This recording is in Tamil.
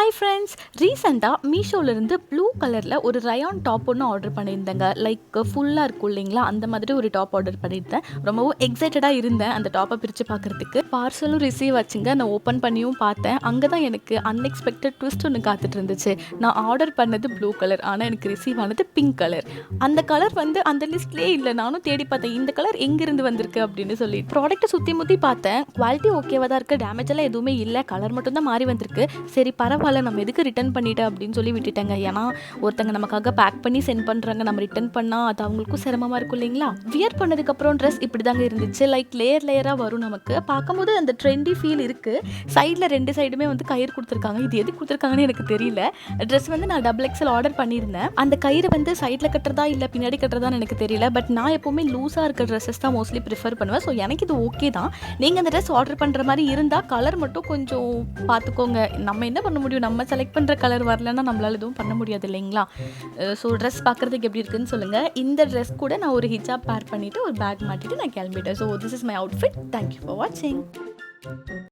ஹாய் ஃப்ரெண்ட்ஸ், ரீசெண்டாக மீஷோலேருந்து ப்ளூ கலரில் ஒரு ரயான் டாப் ஒன்று ஆர்டர் பண்ணியிருந்தேங்க. லைக் ஃபுல்லாக இருக்கும் இல்லைங்களா, அந்த மாதிரி ஒரு டாப் ஆர்டர் பண்ணியிருந்தேன். ரொம்பவும் எக்ஸைட்டடாக இருந்தேன் அந்த டாப்பை பிரித்து பார்க்குறதுக்கு. பார்சலும் ரிசீவ் ஆச்சுங்க. நான் ஓப்பன் பண்ணியும் பார்த்தேன். அங்கே தான் எனக்கு அன்எக்ஸ்பெக்டட் ட்விஸ்ட் ஒன்று காத்துட்டு இருந்துச்சு. நான் ஆர்டர் பண்ணது ப்ளூ கலர், ஆனால் எனக்கு ரிசீவ் ஆனது பிங்க் கலர். அந்த கலர் வந்து அந்த லிஸ்ட்லேயே இல்லை. நானும் தேடி பார்த்தேன் இந்த கலர் எங்கேருந்து வந்திருக்கு அப்படின்னு சொல்லி. ப்ராடக்ட்டை சுற்றி முற்றி பார்த்தேன். குவாலிட்டி ஓகேவாக தான் இருக்குது, டேமேஜ் எல்லாம் எதுவுமே இல்லை. கலர் மட்டும் தான் மாறி வந்திருக்கு. சரி பரவாயில்ல, நம்ம எதுக்கு ரிட்டர்ன் பண்ணிட்டேன் அப்படின்னு சொல்லி விட்டுட்டேங்க. ஏன்னா ஒருத்தங்க நமக்காக பேக் பண்ணி சென்ட் பண்ணுறாங்க, நம்ம ரிட்டர்ன் பண்ணால் அது அவங்களுக்கும் சிரமமாக இருக்கும் இல்லைங்களா. வியர் பண்ணதுக்கப்புறம் ட்ரெஸ் இப்படி தாங்க இருந்துச்சு. லைக் லேயராக வரும். நமக்கு பார்க்கும்போது அந்த ட்ரெண்டி ஃபீல் இருக்குது. சைடில் ரெண்டு சைடுமே வந்து கயிறு கொடுத்துருக்காங்க. இது எது கொடுத்துருக்காங்கன்னு எனக்கு தெரியல. ட்ரெஸ் வந்து நான் XXL ஆர்டர் பண்ணியிருந்தேன். அந்த கயிறு வந்து சைடில் கட்டுறதா இல்லை பின்னாடி கட்டுறதான்னு எனக்கு தெரியல. பட் நான் எப்போவுமே லூஸாக இருக்க ட்ரெஸ்ஸஸ் தான் மோஸ்ட்லி ப்ரிஃபர் பண்ணுவேன். ஸோ எனக்கு இது ஓகே தான். நீங்கள் அந்த ட்ரெஸ் ஆர்டர் பண்ணுற மாதிரி இருந்தால் கலர் மட்டும் கொஞ்சம் பார்த்துக்கோங்க. நம்ம என்ன பண்ண முடியும், நம்ம செலக்ட் பண்ணுற கலர் வரலன்னா நம்மளால் எதுவும் பண்ண முடியாது இல்லைங்களா. ஸோ ட்ரெஸ் பார்க்குறதுக்கு எப்படி இருக்குன்னு சொல்லுங்கள். இந்த ட்ரெஸ் கூட நான் ஒரு ஹிஜாப் பேர் பண்ணிவிட்டு ஒரு பேக் மாட்டிட்டு நான் கிளம்பிட்டேன். So this is my outfit. Thank you for வாட்சிங்.